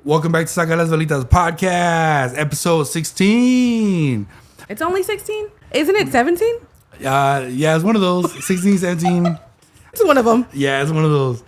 Welcome back to Saca las Velitas podcast, episode 16. It's only 16? Isn't it 17? Yeah, it's one of those. 16, 17. It's one of them. Yeah, it's one of those.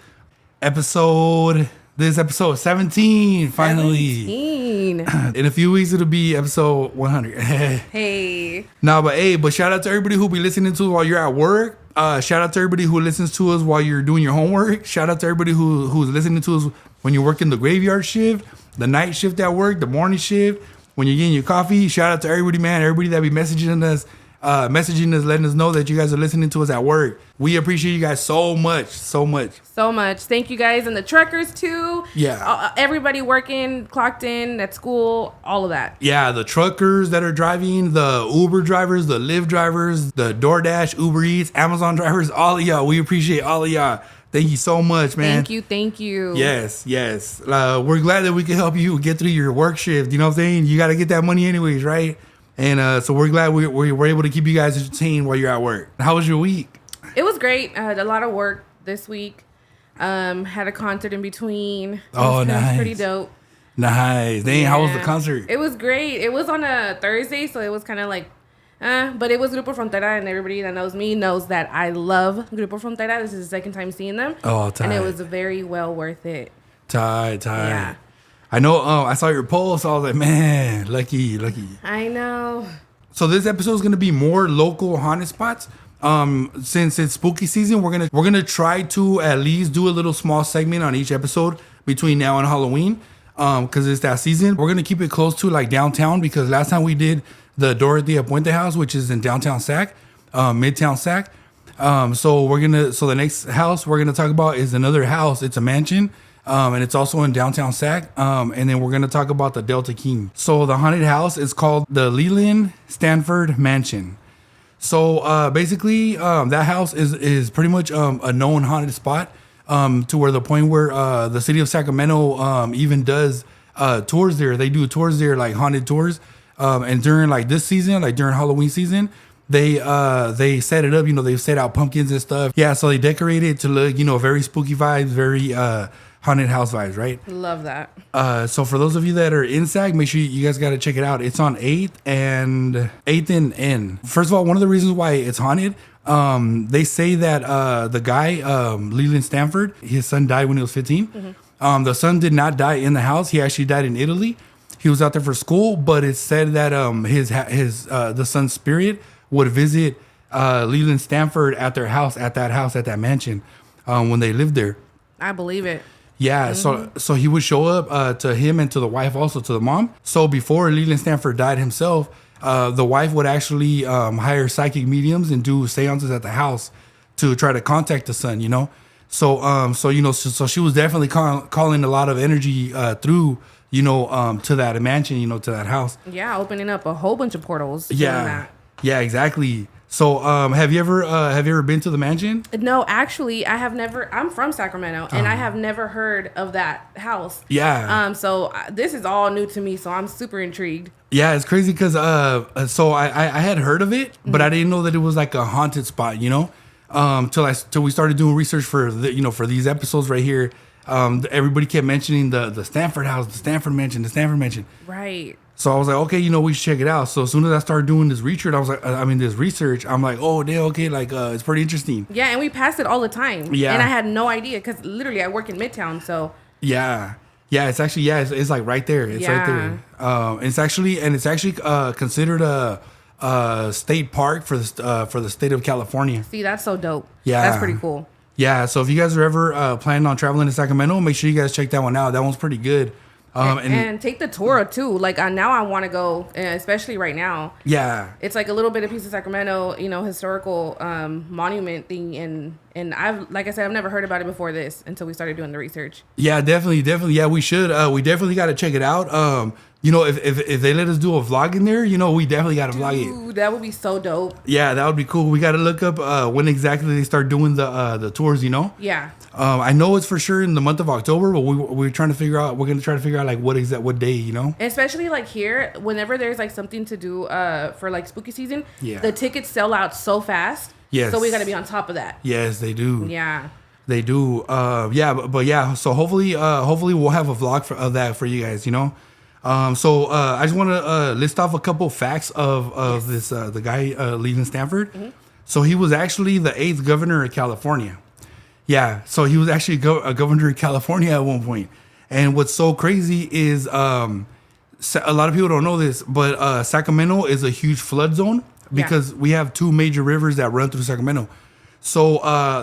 This episode 17, finally. 17. In a few weeks, it'll be episode 100. Hey. But shout out to everybody who be listening to us while you're at work. Shout out to everybody who listens to us while you're doing your homework. Shout out to everybody who's listening to us when you're working the graveyard shift, the night shift at work, the morning shift, when you're getting your coffee. Shout out to everybody, man. Everybody that be messaging us, letting us know that you guys are listening to us at work. We appreciate you guys so much. So much. Thank you guys, and the truckers too. Yeah. Everybody working, clocked in at school, all of that. Yeah, the truckers that are driving, the Uber drivers, the Lyft drivers, the DoorDash, Uber Eats, Amazon drivers, all of y'all. We appreciate all of y'all. Thank you so much, man. Thank you. Yes. We're glad that we can help you get through your work shift. You know what I'm saying? You got to get that money anyways, right? And so we're glad we're able to keep you guys entertained while you're at work. How was your week? It was great. I had a lot of work this week. Had a concert in between. Oh, nice. It was pretty dope. Nice. Dang, how was the concert? It was great. It was on a Thursday, so it was kind of like, but it was Grupo Frontera, and everybody that knows me knows that I love Grupo Frontera. This is the second time seeing them. Oh, tight. And it was very well worth it. Tight. Yeah. I know. I saw your post. I was like, man, lucky. I know. So this episode is gonna be more local haunted spots. Since it's spooky season, we're gonna try to at least do a little small segment on each episode between now and Halloween. Because it's that season. We're gonna keep it close to like downtown, because last time we did the Dorothea Puente house, which is in downtown Sac, Midtown Sac. So the next house we're gonna talk about is another house. It's a mansion. And it's also in downtown Sac. And then we're going to talk about the Delta King. So the haunted house is called the Leland Stanford Mansion. So basically, that house is pretty much a known haunted spot, to where the point where the city of Sacramento even does tours there. They do tours there, like haunted tours. And during like this season, like during Halloween season, they set it up, they set out pumpkins and stuff. Yeah, so they decorate it to look, very spooky vibes, very haunted house vibes, right? Love that. So for those of you that are in Sac, make sure you guys got to check it out. It's on 8th and N. First of all, one of the reasons why it's haunted, they say that the guy, Leland Stanford, his son died when he was 15. Mm-hmm. The son did not die in the house. He actually died in Italy. He was out there for school, but it's said that the son's spirit would visit Leland Stanford at their house, at that mansion, when they lived there. I believe it. Yeah, mm-hmm. so he would show up to him and to the wife, also to the mom. So before Leland Stanford died himself, the wife would actually hire psychic mediums and do seances at the house to try to contact the son, So she was definitely calling a lot of energy through, to that mansion, to that house. Yeah, opening up a whole bunch of portals. Yeah, exactly. So, have you ever been to the mansion? No, actually, I have never. I'm from Sacramento, and I have never heard of that house. Yeah. So this is all new to me. So I'm super intrigued. Yeah, it's crazy because so I had heard of it, but I didn't know that it was like a haunted spot. Till we started doing research for for these episodes right here. Everybody kept mentioning the Stanford house, the Stanford mansion, the Stanford mansion. Right. So I was like, okay, we should check it out. So as soon as I started doing this research, I'm like, oh, damn, okay, like, it's pretty interesting. Yeah, and we pass it all the time. Yeah. And I had no idea, because literally I work in Midtown, so. Yeah. Yeah, it's actually, it's like right there. It's right there. It's actually considered a state park for the state of California. See, that's so dope. Yeah. That's pretty cool. Yeah, so if you guys are ever planning on traveling to Sacramento, make sure you guys check that one out. That one's pretty good. And take the tour too. Like now I want to go, especially right now. Yeah. It's like a little bit of piece of Sacramento, historical monument thing. And I've, like I said, I've never heard about it before this until we started doing the research. Yeah, definitely. Yeah, we should. We definitely got to check it out. If they let us do a vlog in there, we definitely got to vlog it. Dude, that would be so dope. Yeah, that would be cool. We got to look up when exactly they start doing the tours, Yeah. I know it's for sure in the month of October, but we're trying to figure out. We're gonna try to figure out like what day, Especially like here, whenever there's like something to do for like spooky season, yeah, the tickets sell out so fast. Yes. So we got to be on top of that. Yes, they do. Yeah. They do. Yeah, but yeah. So hopefully we'll have a vlog of that for you guys. You know. So I just want to list off a couple facts of this the guy Leland Stanford. So he was actually the 8th governor of California. Yeah. So he was actually a governor of California at one point. And what's so crazy is a lot of people don't know this, but Sacramento is a huge flood zone because we have 2 major rivers that run through Sacramento. So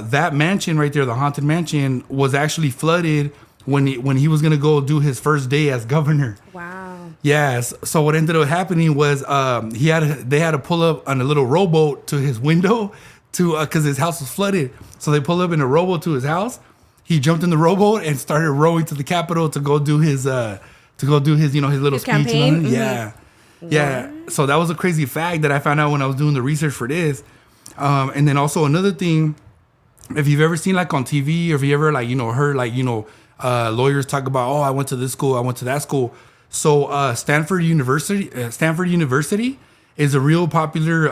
that mansion right there, the haunted mansion, was actually flooded when he was gonna go do his first day as governor. Wow. Yes. So what ended up happening was they had to pull up on a little rowboat to his window because his house was flooded. So they pulled up in a rowboat to his house. He jumped in the rowboat and started rowing to the Capitol to go do his his little speech. Campaign. Yeah. Yeah. So that was a crazy fact that I found out when I was doing the research for this. And then also another thing, if you've ever seen like on TV or if you ever heard lawyers talk about, oh, I went to this school, I went to that school. So Stanford University is a real popular,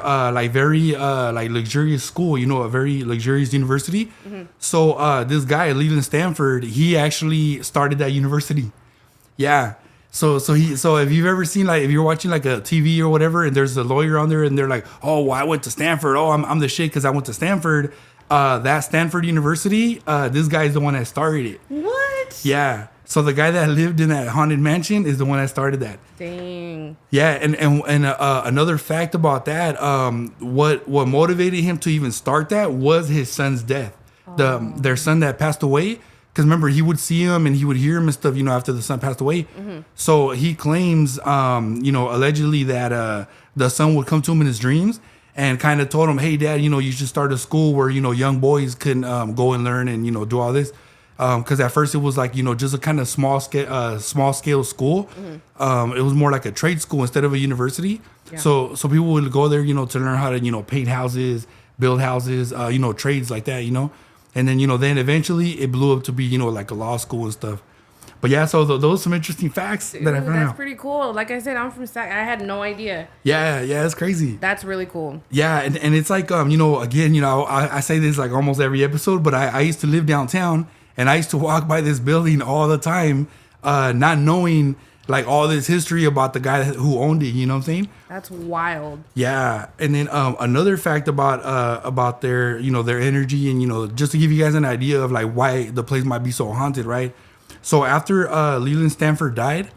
very luxurious school, a very luxurious university. So this guy, Leland Stanford, he actually started that university. Yeah. So if you've ever seen, if you're watching like a TV or whatever, and there's a lawyer on there and they're like, oh, well, I went to Stanford. Oh, I'm the shit because I went to Stanford. That Stanford University, this guy's the one that started it. What? Yeah. So the guy that lived in that haunted mansion is the one that started that. Dang. Yeah, and another fact about that, what motivated him to even start that was his son's death. Their son that passed away. Because remember, he would see him and he would hear him and stuff, after the son passed away. So he claims, allegedly that the son would come to him in his dreams and kind of told him, hey, Dad, you should start a school where, young boys can go and learn and, do all this. Because at first it was like, just a kind of small scale school. It was more like a trade school instead of a university. Yeah. So people would go there, to learn how to, paint houses, build houses, trades like that, And then, then eventually it blew up to be, like a law school and stuff. But yeah, so those are some interesting facts that I found out. That's pretty cool. Like I said, I'm from Sac. I had no idea. Yeah, it's crazy. That's really cool. Yeah, and it's like, again, I say this like almost every episode, but I used to live downtown and I used to walk by this building all the time, not knowing like all this history about the guy who owned it. You know what I'm saying? That's wild. Yeah, and then another fact about their their energy and just to give you guys an idea of like why the place might be so haunted, right? So after Leland Stanford died,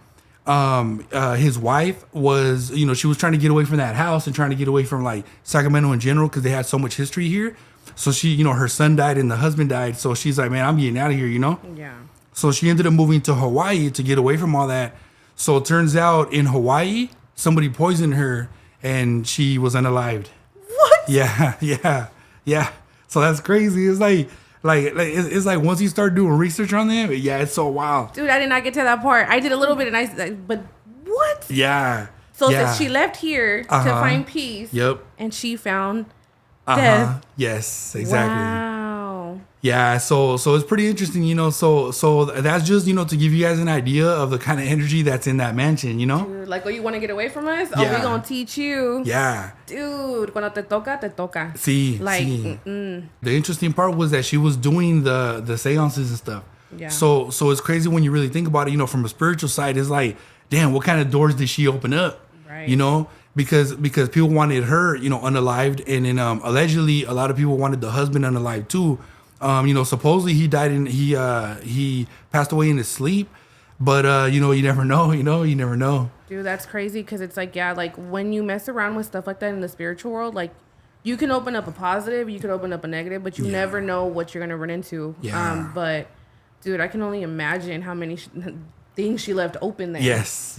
his wife was she was trying to get away from that house and trying to get away from like Sacramento in general because they had so much history here. So she her son died and the husband died. So she's like, man, I'm getting out of here, Yeah. So she ended up moving to Hawaii to get away from all that. So it turns out in Hawaii, somebody poisoned her and she was unalived. What? Yeah. So that's crazy. It's it's like once you start doing research on them, it's so wild. Dude, I did not get to that part. I did a little bit, but what? Yeah. So she left here to find peace. Yep. And she found death. Yes, exactly. Wow. Yeah, so it's pretty interesting, so that's just, to give you guys an idea of the kind of energy that's in that mansion, Dude, like, you want to get away from us? Oh, we're going to teach you. Yeah. Dude, cuando te toca, te toca. Sí, like, sí. The interesting part was that she was doing the seances and stuff. Yeah. So it's crazy when you really think about it, from a spiritual side, it's like, damn, what kind of doors did she open up? Right. Because people wanted her, unalived, and then allegedly a lot of people wanted the husband unalived too. Supposedly he died he passed away in his sleep, but you never know, you never know. Dude, that's crazy because it's like, like when you mess around with stuff like that in the spiritual world, like you can open up a positive, you can open up a negative, but you never know what you're gonna run into. Yeah. But dude, I can only imagine how many things she left open there. Yes.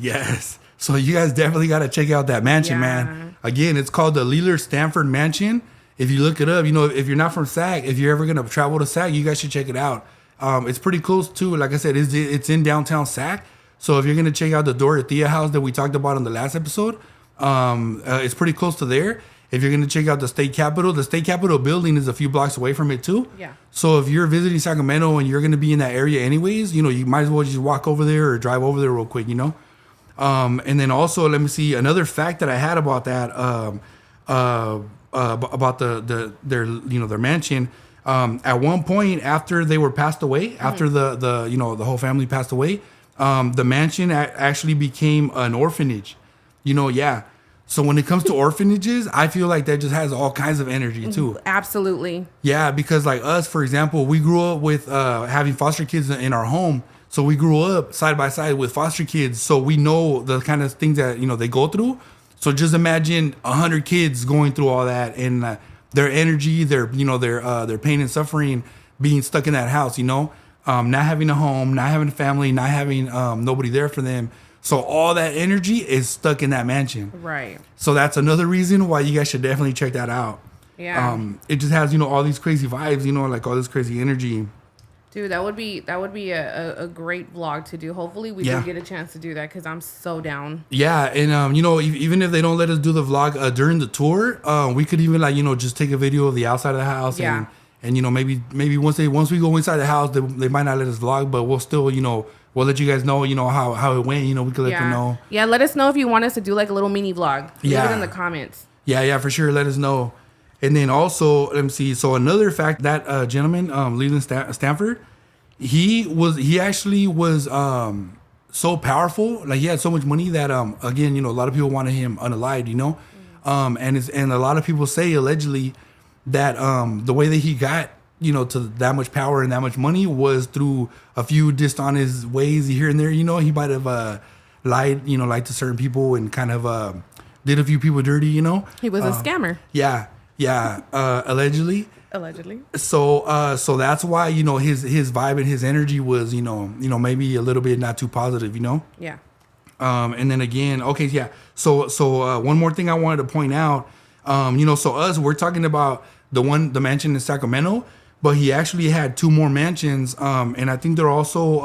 So you guys definitely got to check out that mansion, man. Again, it's called the Leland Stanford Mansion. If you look it up, if you're not from Sac, if you're ever going to travel to Sac, you guys should check it out. It's pretty close to, like I said, it's in downtown Sac. So if you're going to check out the Dorothea house that we talked about in the last episode, it's pretty close to there. If you're going to check out the state capitol building is a few blocks away from it too. Yeah. So if you're visiting Sacramento and you're going to be in that area anyways, you might as well just walk over there or drive over there real quick, And then also, let me see another fact that I had about that, about their mansion. At one point, after they were passed away, after the you know the whole family passed away, the mansion actually became an orphanage. You know, yeah. So when it comes to orphanages, I feel like that just has all kinds of energy too. Absolutely. Yeah, because like us, for example, we grew up with having foster kids in our home. So we grew up side by side with foster kids. So we know the kind of things that, you know, they go through. So just imagine 100 kids going through all that and their energy, their, you know, their pain and suffering, being stuck in that house, you know, not having a home, not having a family, not having nobody there for them. So all that energy is stuck in that mansion. Right. So that's another reason why you guys should definitely check that out. Yeah. It just has, you know, all these crazy vibes, you know, like all this crazy energy. Dude, that would be a great vlog to do. Hopefully we do get a chance to do that because I'm so down. Yeah, and you know, even if they don't let us do the vlog during the tour, we could even like, you know, just take a video of the outside of the house. Yeah. And you know, maybe once we go inside the house, they might not let us vlog, but we'll still, you know, we'll let you guys know, you know, how it went. You know, we could let them know. Yeah, let us know if you want us to do like a little mini vlog. Leave it in the comments. Yeah, for sure. Let us know. And then also, let me see. So another fact, that gentleman, Leland Stanford, he actually was so powerful. Like he had so much money that again, you know, a lot of people wanted him unalived, you know. And a lot of people say allegedly that the way that he got, you know, to that much power and that much money was through a few dishonest ways here and there. You know, he might have lied to certain people and kind of did a few people dirty, you know. He was a scammer. Yeah, allegedly. Allegedly. So that's why, you know, his vibe and his energy was, you know, maybe a little bit not too positive, you know. Yeah. And then again, okay, yeah. So one more thing I wanted to point out, you know, so we're talking about the mansion in Sacramento, but he actually had two more mansions, and I think they're also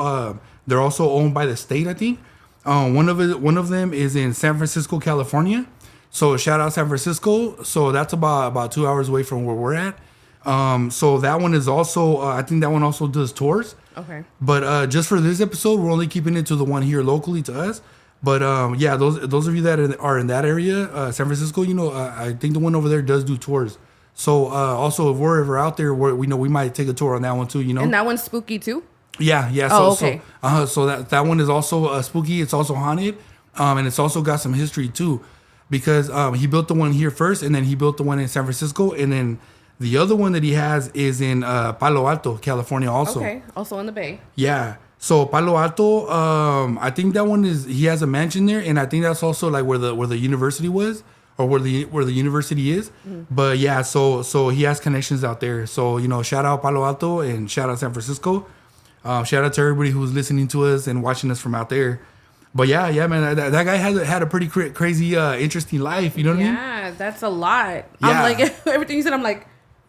owned by the state. I think one of them is in San Francisco, California. So shout out San Francisco. So that's about 2 hours away from where we're at. So that one is also, I think that one also does tours. Okay. But just for this episode, we're only keeping it to the one here locally to us. But yeah, those of you that are in that area, San Francisco, you know, I think the one over there does do tours. So also, if we're ever out there, we know we might take a tour on that one too. You know, and that one's spooky too. Yeah. Oh, okay. So that one is also spooky. It's also haunted, and it's also got some history too, because he built the one here first, and then he built the one in San Francisco, and then the other one that he has is in Palo Alto, California, also. Okay, also in the Bay. Yeah. So Palo Alto, I think that one he has a mansion there, and I think that's also like where the university was, or where the university is. Mm-hmm. But yeah, so he has connections out there. So, you know, shout out Palo Alto and shout out San Francisco. Shout out to everybody who's listening to us and watching us from out there. But yeah, man, that guy had a pretty crazy, interesting life. You know what I mean? Yeah, that's a lot. Yeah. I'm like, everything you said, I'm like,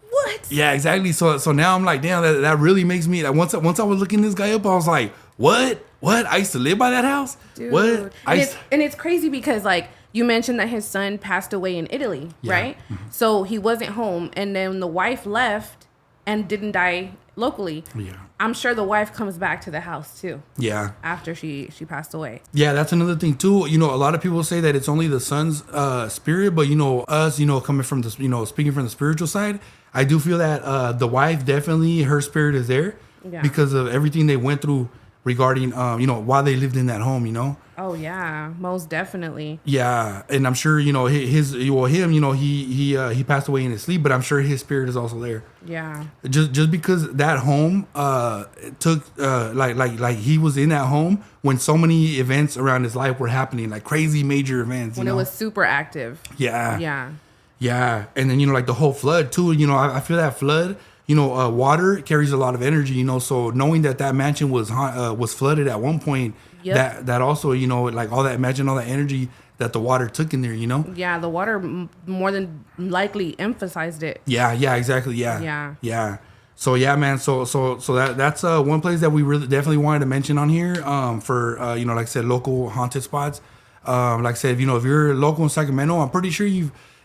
what? Yeah, exactly. So now I'm like, damn, that really makes me. Like, once I was looking this guy up, I was like, what? I used to live by that house. Dude. What? And it's crazy because like you mentioned that his son passed away in Italy, right? Mm-hmm. So he wasn't home, and then the wife left and didn't die locally. Yeah. I'm sure the wife comes back to the house too. Yeah. After she passed away. Yeah, that's another thing too. You know, a lot of people say that it's only the son's spirit, but you know, us, you know, coming from the, you know, speaking from the spiritual side, I do feel that the wife, definitely her spirit is there because of everything they went through regarding, you know, while they lived in that home, you know. Oh yeah, most definitely. Yeah, and I'm sure, you know, him, you know, he passed away in his sleep, but I'm sure his spirit is also there. Yeah. Just because that home took like he was in that home when so many events around his life were happening, like crazy major events. When it was super active. Yeah. Yeah. Yeah, and then, you know, like the whole flood too. You know, I feel that flood. You know, water carries a lot of energy. You know, so knowing that mansion was flooded at one point, that also, you know, like all that, imagine all that energy that the water took in there. You know. Yeah, the water more than likely emphasized it. Yeah, exactly. Yeah. So yeah, man. So that's one place that we really definitely wanted to mention on here. For you know, like I said, local haunted spots. Like I said, you know, if you're local in Sacramento, I'm pretty sure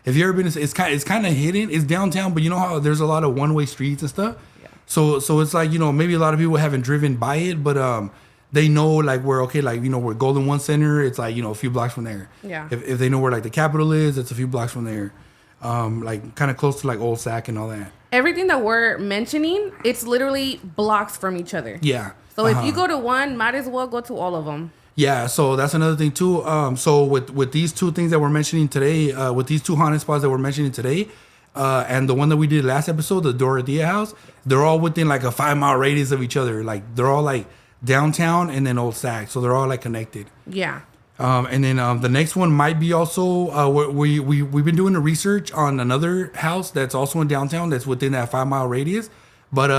if you ever been, it's kind of hidden. It's downtown, but you know how there's a lot of one-way streets and stuff. Yeah. So it's like, you know, maybe a lot of people haven't driven by it, but they know like where, okay, like, you know, where Golden One Center, it's like, you know, a few blocks from there. Yeah. If they know where like the Capitol is, it's a few blocks from there. Like kind of close to like Old Sac and all that. everything that we're mentioning, it's literally blocks from each other. Yeah. So if you go to one, might as well go to all of them. Yeah, so that's another thing too. So with these two things that we're mentioning today, with these two haunted spots that we're mentioning today, and the one that we did last episode, the Dorothea House, they're all within like a 5-mile radius of each other. Like they're all like downtown and then Old Sac, so they're all like connected. Yeah. And then the next one might be also we've been doing the research on another house that's also in downtown that's within that 5-mile radius. But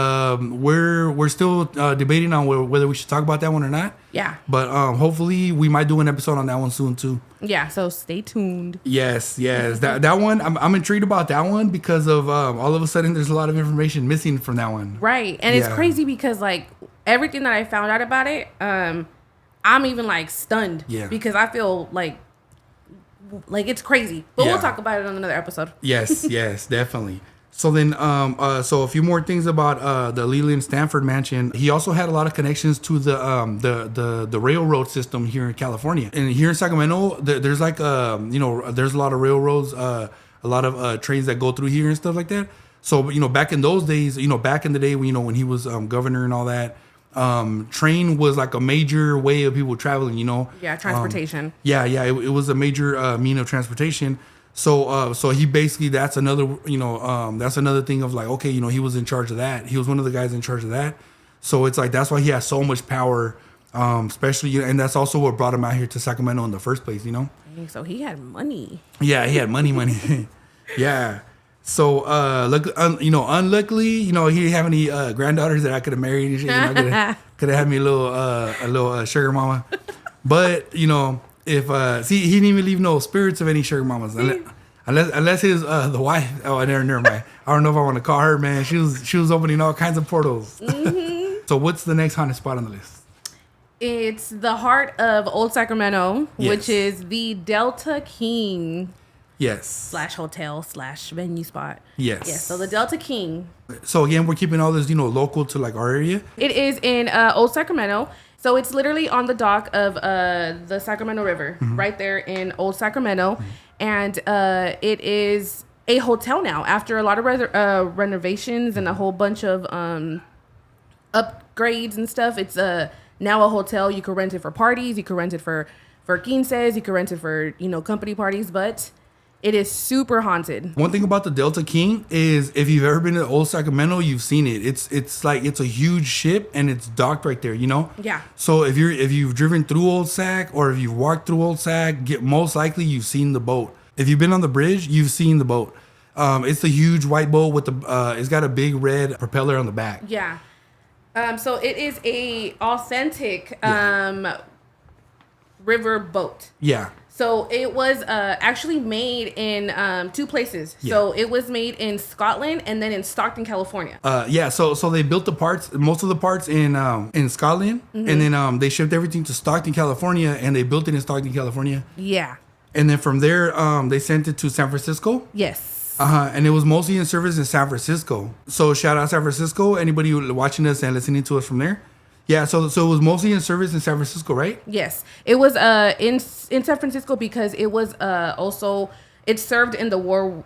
we're still debating on whether we should talk about that one or not. Yeah. But hopefully we might do an episode on that one soon too. Yeah. So stay tuned. Yes. that one I'm intrigued about that one because of all of a sudden there's a lot of information missing from that one. Right, and it's crazy because like everything that I found out about it, I'm even like stunned. Yeah. Because I feel like it's crazy. But we'll talk about it on another episode. Yes, definitely. So then, so a few more things about the Leland Stanford mansion. He also had a lot of connections to the railroad system here in California. And here in Sacramento, there's like there's a lot of railroads, a lot of trains that go through here and stuff like that. So back in those days, back in the day when he was governor and all that, train was like a major way of people traveling. Yeah, transportation. It was a major mean of transportation. So he basically that's another thing of like, okay, he was in charge of that. He was one of the guys in charge of that. So it's like that's why he has so much power, especially, and that's also what brought him out here to Sacramento in the first place. So he had money. Yeah, he had money. Yeah. So unluckily, he didn't have any granddaughters that I could have married and shit. Could have had me a little sugar mama, but if he didn't even leave no spirits of any sugar mamas unless his the wife. Oh, never mind. I don't know if I want to call her, man. She was opening all kinds of portals. Mm-hmm. So what's the next haunted spot on the list? It's the heart of Old Sacramento, Yes. which is the Delta King. Yes. /hotel/venue spot. Yes. Yes. So the Delta King. So again, we're keeping all this local to like our area. It is in Old Sacramento. So it's literally on the dock of the Sacramento River, right there in Old Sacramento. And it is a hotel now. After a lot of renovations and a whole bunch of upgrades and stuff, it's now a hotel. You can rent it for parties. You can rent it for quinces. You can rent it for, company parties. But it is super haunted. One thing about the Delta King is if you've ever been to Old Sacramento, you've seen it. It's like it's a huge ship and it's docked right there, Yeah. So if you've driven through Old Sac or if you've walked through Old Sac, most likely you've seen the boat. If you've been on the bridge, you've seen the boat. It's the huge white boat with it's got a big red propeller on the back. Yeah. So it is a authentic river boat. Yeah. So it was actually made in 2 places. Yeah. So it was made in Scotland and then in Stockton, California. So they built most of the parts in Scotland, and then they shipped everything to Stockton, California, and they built it in Stockton, California. Yeah. And then from there, they sent it to San Francisco. Yes. And it was mostly in service in San Francisco. So shout out San Francisco, anybody watching us and listening to us from there. Yeah, so it was mostly in service in San Francisco, right? Yes, it was in San Francisco because it was also it served in the World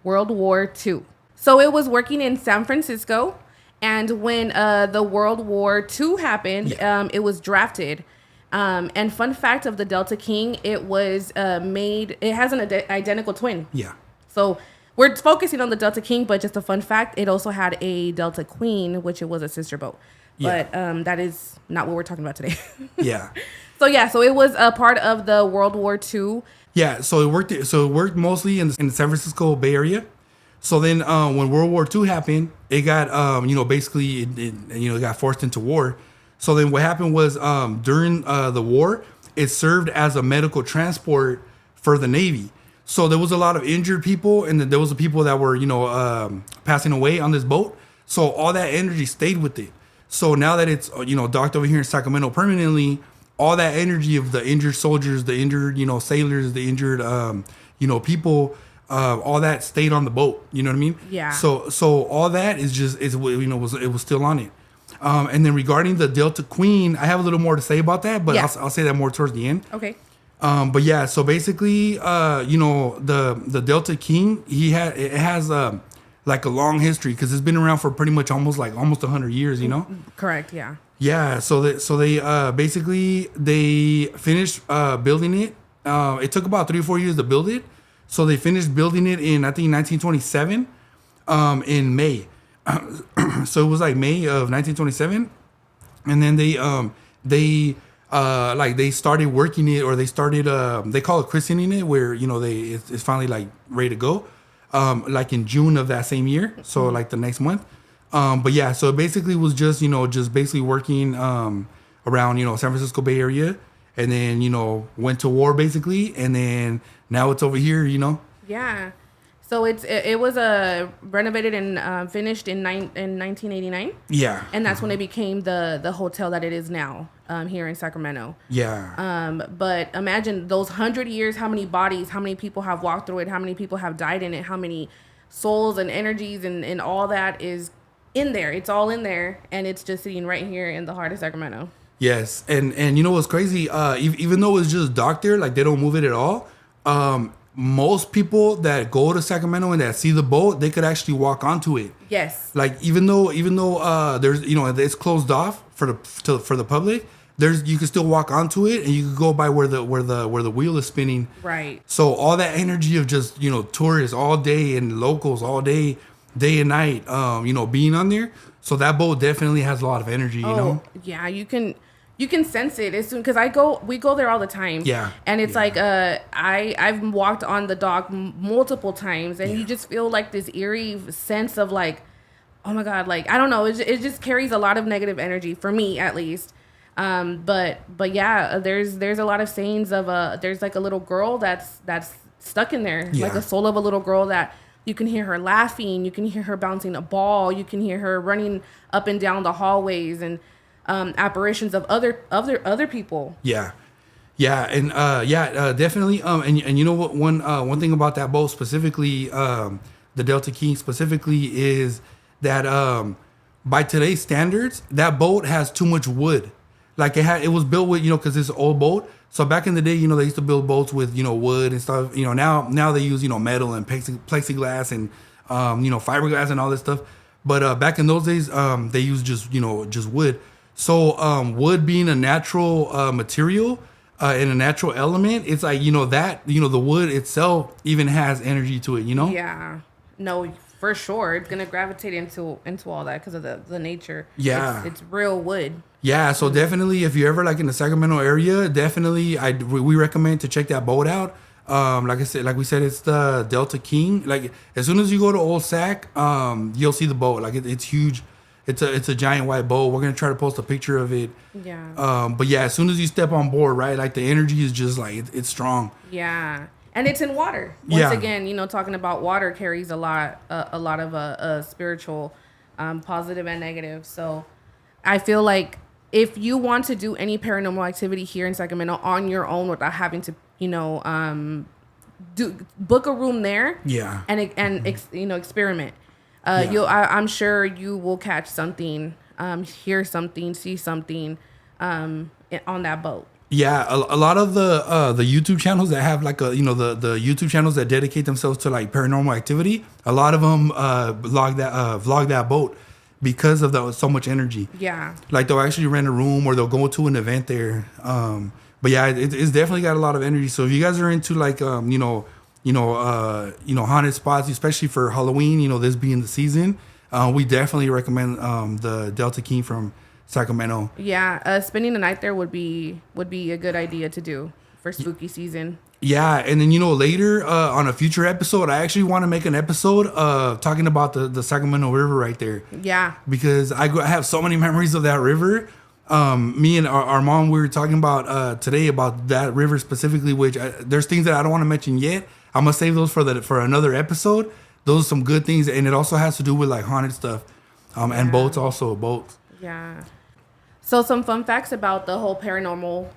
War II. So it was working in San Francisco, and when the World War II happened, it was drafted. And fun fact of the Delta King, it was made. It has an identical twin. Yeah. So we're focusing on the Delta King, but just a fun fact, it also had a Delta Queen, which it was a sister boat. But that is not what we're talking about today. Yeah. So it was a part of the World War II. Yeah, so it worked mostly in the San Francisco Bay Area. So then when World War II happened, it got basically it got forced into war. So then what happened was during the war, it served as a medical transport for the Navy. So there was a lot of injured people, and then there was the people that were passing away on this boat. So all that energy stayed with it. So now that it's docked over here in Sacramento permanently, all that energy of the injured soldiers, the injured sailors, the injured people, all that stayed on the boat. You know what I mean? Yeah. So all that is just it was still on it. And then regarding the Delta Queen, I have a little more to say about that, but I'll say that more towards the end. Okay. But yeah, so basically, the Delta King, it has like a long history because it's been around for pretty much almost 100 years, you know. Correct. Yeah. Yeah, so they basically they finished building it. It took about 3 or 4 years to build it. So they finished building it in, I think, 1927, in May. So it was like May of 1927, and then they started working it, or they started they call it christening it, where it's finally like ready to go, like in June of that same year, so like the next month. But yeah, so it basically was just basically working around San Francisco Bay Area, and then went to war basically, and then now it's over here. Yeah. So it was renovated and finished in 1989. Yeah. And that's when it became the hotel that it is now, here in Sacramento. Yeah. But imagine those 100 years, how many bodies, how many people have walked through it, how many people have died in it, how many souls and energies and all that is in there. It's all in there, and it's just sitting right here in the heart of Sacramento. Yes, and you know what's crazy? Even though it's just docked there, like they don't move it at all. Most people that go to Sacramento and that see the boat, they could actually walk onto it. Yes. Like even though there's it's closed off for the public, you can still walk onto it, and you can go by where the wheel is spinning. Right. So all that energy of just tourists all day and locals all day and night, being on there. So that boat definitely has a lot of energy. Yeah, you can sense it as soon, because we go there all the time. Yeah. And it's like I've walked on the dock multiple times, and you just feel like this eerie sense of like, oh my God, like I don't know, it just carries a lot of negative energy for me at least. But yeah, there's a lot of sayings of there's like a little girl that's stuck in there, like a soul of a little girl that you can hear her laughing, you can hear her bouncing a ball, you can hear her running up and down the hallways, and apparitions of other people. Yeah, and definitely. And you know what? One thing about that boat specifically, the Delta King specifically, is that by today's standards, that boat has too much wood. Like it was built with because it's an old boat. So back in the day, they used to build boats with wood and stuff. Now they use metal and plexiglass and fiberglass and all this stuff. But back in those days, they used just wood. So wood being a natural material and a natural element, it's like that the wood itself even has energy to it. Yeah, no, for sure, it's gonna gravitate into all that because of the nature. Yeah, it's real wood. Yeah, so definitely, if you're ever like in the Sacramento area, definitely we recommend to check that boat out. Like we said, it's the Delta King. Like as soon as you go to Old Sac, you'll see the boat. Like it's huge. It's a giant white boat. We're gonna try to post a picture of it. Yeah. But yeah, as soon as you step on board, right, like the energy is just like it's strong. Yeah, and it's in water. Once again, talking about water carries a lot of spiritual, positive and negative. So I feel like if you want to do any paranormal activity here in Sacramento on your own without having to, book a room there. Yeah. And experiment. I'm sure you will catch something, hear something, see something, on that boat. Yeah, a lot of the YouTube channels that have like the YouTube channels that dedicate themselves to like paranormal activity, a lot of them vlog that boat because of so much energy. Yeah, like they'll actually rent a room or they'll go to an event there. But yeah, it's definitely got a lot of energy. So if you guys are into like haunted spots, especially for Halloween, this being the season, we definitely recommend the Delta King from Sacramento. Yeah, spending the night there would be a good idea to do for spooky season. Yeah, and then later on a future episode, I actually want to make an episode talking about the Sacramento River right there. Yeah, because I have so many memories of that river. Me and our mom, we were talking about today about that river specifically. Which there's things that I don't want to mention yet. I'm gonna save those for another episode. Those are some good things, and it also has to do with like haunted stuff, and boats. Yeah. So some fun facts about the whole paranormal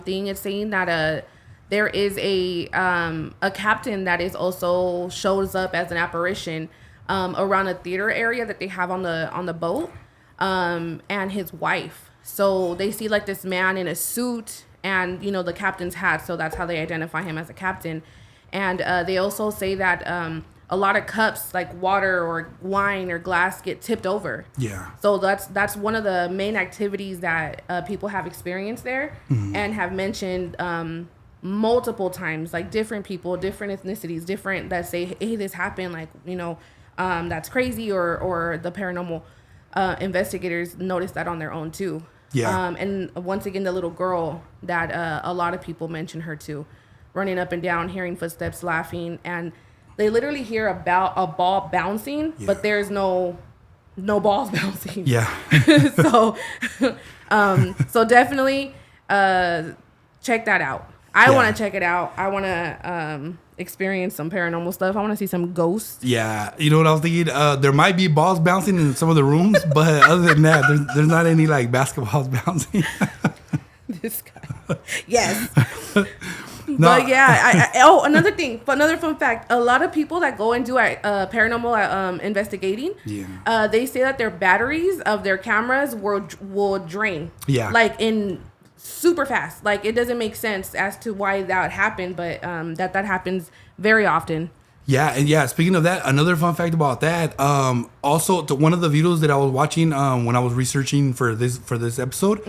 thing. It's saying that there is a captain that is also shows up as an apparition around a theater area that they have on the boat, and his wife. So they see like this man in a suit and the captain's hat. So that's how they identify him as a captain. And they also say that a lot of cups like water or wine or glass get tipped over. Yeah. So that's one of the main activities that people have experienced there and have mentioned multiple times, like different people, different ethnicities, different that say, hey, this happened, like, that's crazy, or the paranormal investigators noticed that on their own too. Yeah. And once again, the little girl that a lot of people mention her too, running up and down, hearing footsteps, laughing, and they literally hear about a ball bouncing, but there's no balls bouncing. Yeah. so so definitely check that out. I want to check it out. I want to experience some paranormal stuff. I want to see some ghosts. Yeah. You know what I was thinking? There might be balls bouncing in some of the rooms, but other than that, there's not any like basketballs bouncing. This guy. Yes. No. But yeah, another thing, another fun fact. A lot of people that go and do paranormal investigating, they say that their batteries of their cameras will drain. Yeah. Like in super fast. Like it doesn't make sense as to why that happened, but that happens very often. Yeah, and yeah, speaking of that, another fun fact about that, also to one of the videos that I was watching when I was researching for this episode,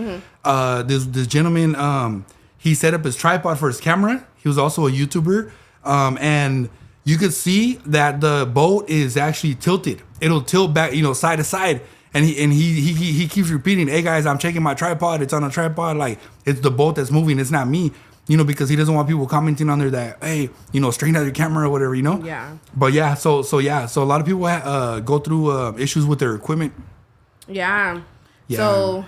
this gentleman, he set up his tripod for his camera. He was also a YouTuber, and you could see that the boat is actually tilted. It'll tilt back, side to side. And he keeps repeating, "Hey guys, I'm checking my tripod. It's on a tripod. Like it's the boat that's moving. It's not me." Because he doesn't want people commenting on there that, hey, straighten out your camera or whatever. Yeah. But yeah, so a lot of people go through issues with their equipment. Yeah. So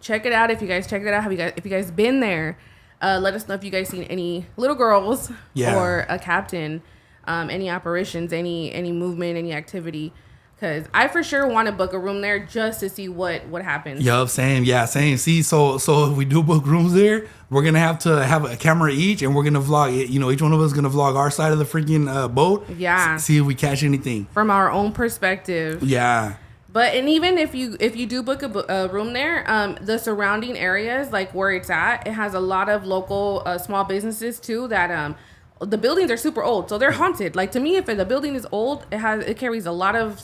check it out. If you guys check it out, if you guys been there, let us know if you guys seen any little girls or a captain, any apparitions, any movement, any activity. Because I for sure want to book a room there just to see what happens. Yup, same. Yeah, same. See, so if we do book rooms there, we're going to have a camera each, and we're going to vlog it. Each one of us is going to vlog our side of the freaking boat. Yeah. See if we catch anything. From our own perspective. Yeah. But, and even if you do book a room there, the surrounding areas, like where it's at, it has a lot of local small businesses too that the buildings are super old. So they're haunted. Like to me, if the building is old, it carries a lot of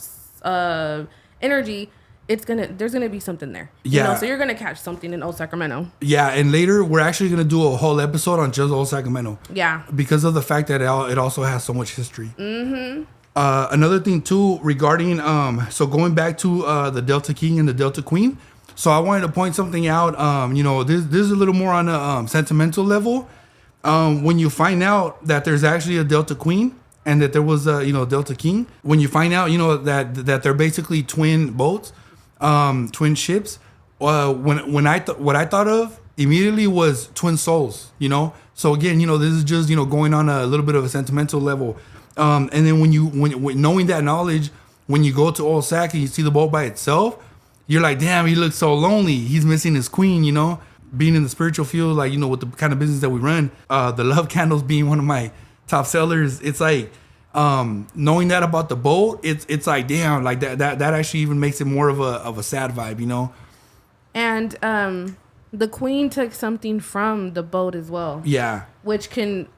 energy. There's gonna be something there. So you're gonna catch something in Old Sacramento. Yeah, and later we're actually gonna do a whole episode on just Old Sacramento. Yeah. Because of the fact that it also has so much history. Mm-hmm. Another thing too regarding so going back to the Delta King and the Delta Queen. So I wanted to point something out. This is a little more on a sentimental level. When you find out that there's actually a Delta Queen and that there was a Delta King, when you find out that they're basically twin boats, twin ships, what I thought of immediately was twin souls. So again, this is just going on a little bit of a sentimental level, and then when knowing that knowledge, when you go to Old Sac and you see the boat by itself, you're like, damn, he looks so lonely. He's missing his queen. Being in the spiritual field, like with the kind of business that we run, the love candles being one of my top sellers, it's like knowing that about the boat, it's like, damn, like that actually even makes it more of a sad vibe, And the queen took something from the boat as well. Yeah. Which can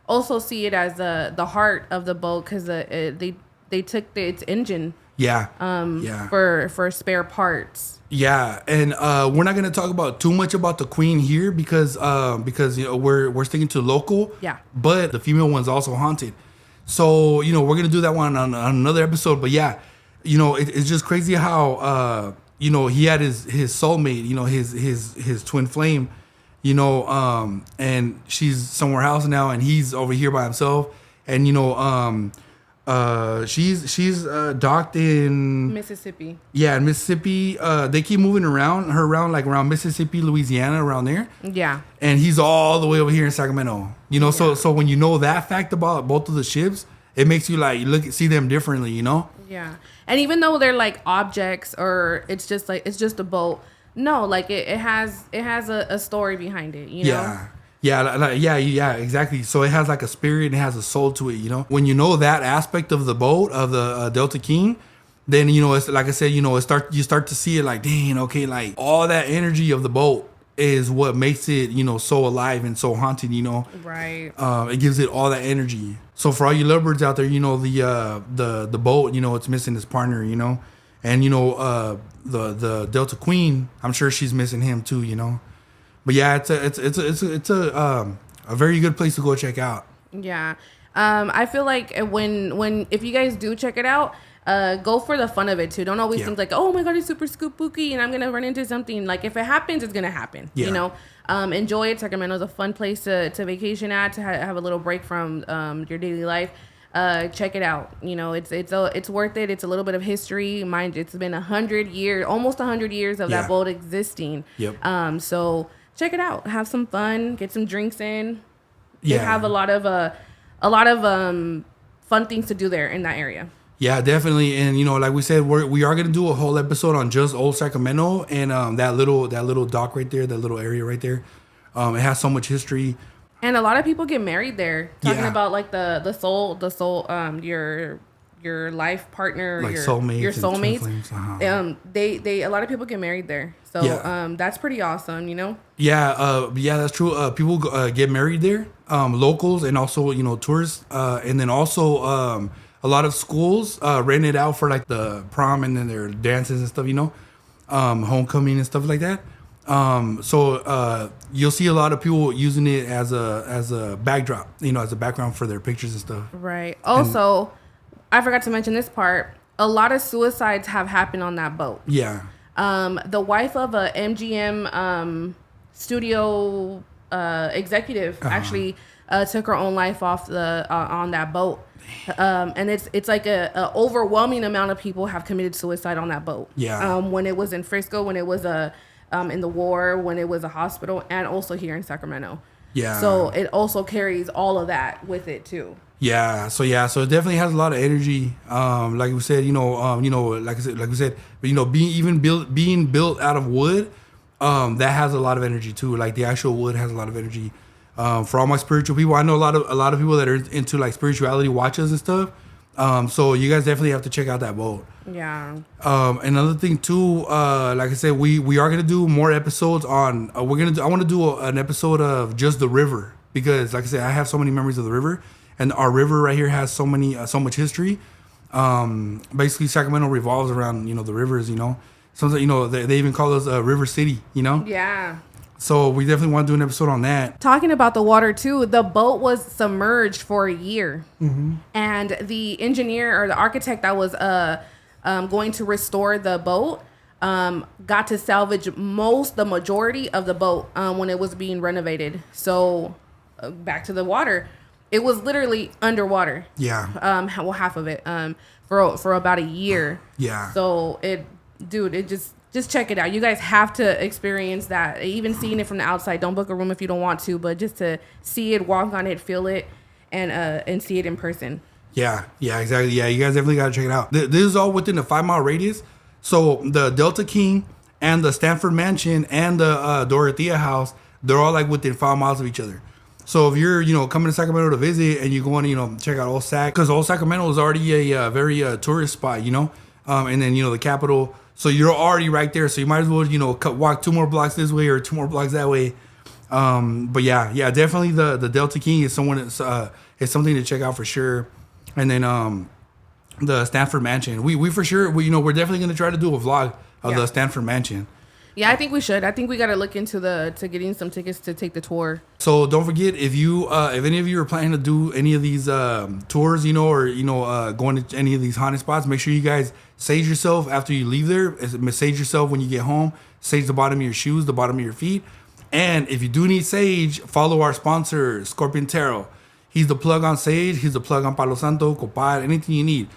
also see it as the heart of the boat, because they took its engine. Yeah. For spare parts. Yeah, and we're not gonna talk about too much about the queen here because we're sticking to local. Yeah. But the female one's also haunted, so we're gonna do that one on another episode. But yeah, it's just crazy how he had his soulmate, his twin flame, and she's somewhere else now, and he's over here by himself, and she's docked in Mississippi. Yeah, in Mississippi. They keep moving her around Mississippi, Louisiana, around there. Yeah. And he's all the way over here in Sacramento. So when you know that fact about both of the ships, it makes you like see them differently, Yeah. And even though they're like objects, or it's just a boat, no, like it has a story behind it, Yeah. Yeah, exactly. So it has like a spirit and it has a soul to it, When you know that aspect of the boat, of the Delta King, then, it's like I said, you start to see it like, dang, okay, like all that energy of the boat is what makes it, so alive and so haunted. Right. It gives it all that energy. So for all you lovebirds out there, the boat, it's missing its partner, and the Delta Queen, I'm sure she's missing him too. But yeah, it's a very good place to go check out. Yeah. I feel like when if you guys do check it out, go for the fun of it too. Don't always think like, oh my god, it's super spooky and I'm gonna run into something. Like if it happens, it's gonna happen. Yeah. Enjoy it. Sacramento's a fun place to vacation at, to have a little break from your daily life. Check it out. It's worth it. It's a little bit of history. Mind, it's been 100 years, almost 100 years of that boat existing. Yep. So check it out. Have some fun. Get some drinks in. Yeah. They have a lot of fun things to do there in that area. Yeah, definitely. And like we said, we are gonna do a whole episode on just old Sacramento and that little dock right there, that little area right there. It has so much history. And a lot of people get married there. Talking about like the soul, your life partner, like your soulmates. Uh-huh. They a lot of people get married there. So that's pretty awesome, Yeah, that's true. People get married there, locals and also tourists, and then also a lot of schools rent it out for like the prom and then their dances and stuff, homecoming and stuff like that. So you'll see a lot of people using it as a backdrop, as a background for their pictures and stuff. Right. Also, I forgot to mention this part. A lot of suicides have happened on that boat. Yeah. The wife of a MGM studio executive actually took her own life off on that boat. And it's like a overwhelming amount of people have committed suicide on that boat. Yeah. When it was in Frisco, when it was in the war, when it was a hospital, and also here in Sacramento. Yeah. So it also carries all of that with it too. Yeah. So it definitely has a lot of energy. Like we said, like we said, but being built out of wood, that has a lot of energy too. Like the actual wood has a lot of energy. For all my spiritual people, I know a lot of people that are into like spirituality watches and stuff. So you guys definitely have to check out that boat. Yeah. Another thing too, like I said, we are gonna do more episodes on. I want to do an episode of just the river because, like I said, I have so many memories of the river, and our river right here has so much history. Basically, Sacramento revolves around the rivers. Sometimes they even call us River City. Yeah. So we definitely want to do an episode on that. Talking about the water too, the boat was submerged for a year, mm-hmm. and the engineer or the architect that was going to restore the boat got to salvage the majority of the boat when it was being renovated. So back to the water, it was literally underwater. Yeah. Half of it for about a year. Yeah. So it just check it out. You guys have to experience that. Even seeing it from the outside. Don't book a room if you don't want to, but just to see it, walk on it, feel it, and see it in person. Yeah, exactly. Yeah, you guys definitely got to check it out. This is all within a 5-mile radius. So the Delta King and the Stanford Mansion and the Dorothea House, they're all like within 5 miles of each other. So if you're, coming to Sacramento to visit and you go on, check out Old Sac, because Old Sacramento is already a very tourist spot, and then, the capital. So you're already right there. So you might as well, walk 2 more blocks this way or 2 more blocks that way. But yeah, definitely the Delta King is is something to check out for sure. And then the Stanford Mansion. We for sure, we're definitely going to try to do a vlog of the Stanford Mansion. Yeah, I think we should. I think we got to look into to getting some tickets to take the tour. So don't forget, if any of you are planning to do any of these tours, or going to any of these haunted spots, make sure you guys sage yourself after you leave there. Sage yourself when you get home. Sage the bottom of your shoes, the bottom of your feet. And if you do need sage, follow our sponsor, Scorpion Tarot. He's the plug on sage. He's the plug on Palo Santo, Copal, anything you need.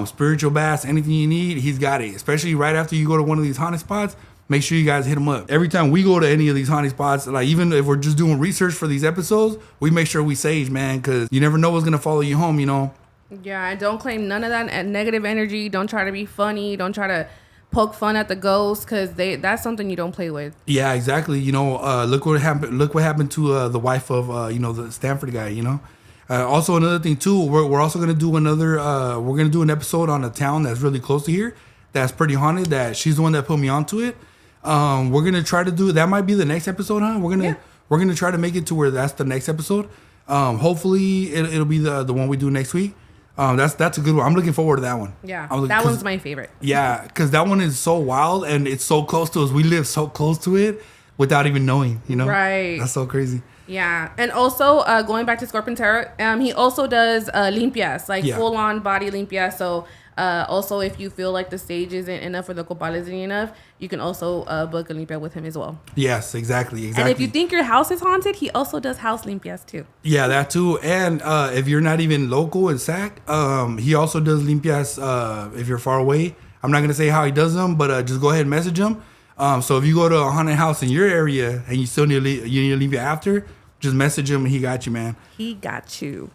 Spiritual baths, anything you need, he's got it. Especially right after you go to one of these haunted spots. Make sure you guys hit him up. Every time we go to any of these haunted spots, like even if we're just doing research for these episodes, we make sure we sage, man, because you never know what's going to follow you home, Yeah, and don't claim none of that negative energy. Don't try to be funny. Don't try to poke fun at the ghosts, because that's something you don't play with. Yeah, exactly. Look what happened to the wife of, the Stanford guy, Also, another thing, too, we're also going to do we're going to do an episode on a town that's really close to here, that's pretty haunted, that she's the one that put me onto it. We're gonna try to do that. Might be the next episode, huh? We're gonna try to make it to where that's the next episode. Hopefully it'll be the one we do next week. That's a good one. I'm looking forward to that one. Yeah, that one's my favorite. Yeah, because that one is so wild and it's so close to us. We live so close to it without even knowing. You know, right? That's so crazy. Yeah, and also going back to Scorpion Terror, he also does limpias, like full on body limpia. So also, if you feel like the stage isn't enough or the copal isn't enough, you can also book a limpia with him as well. Yes, exactly. And if you think your house is haunted, he also does house limpias too. Yeah, that too. And if you're not even local in Sac, he also does limpias if you're far away. I'm not gonna say how he does them, but just go ahead and message him. So if you go to a haunted house in your area and you still need a limpia after, just message him and he got you, man. He got you.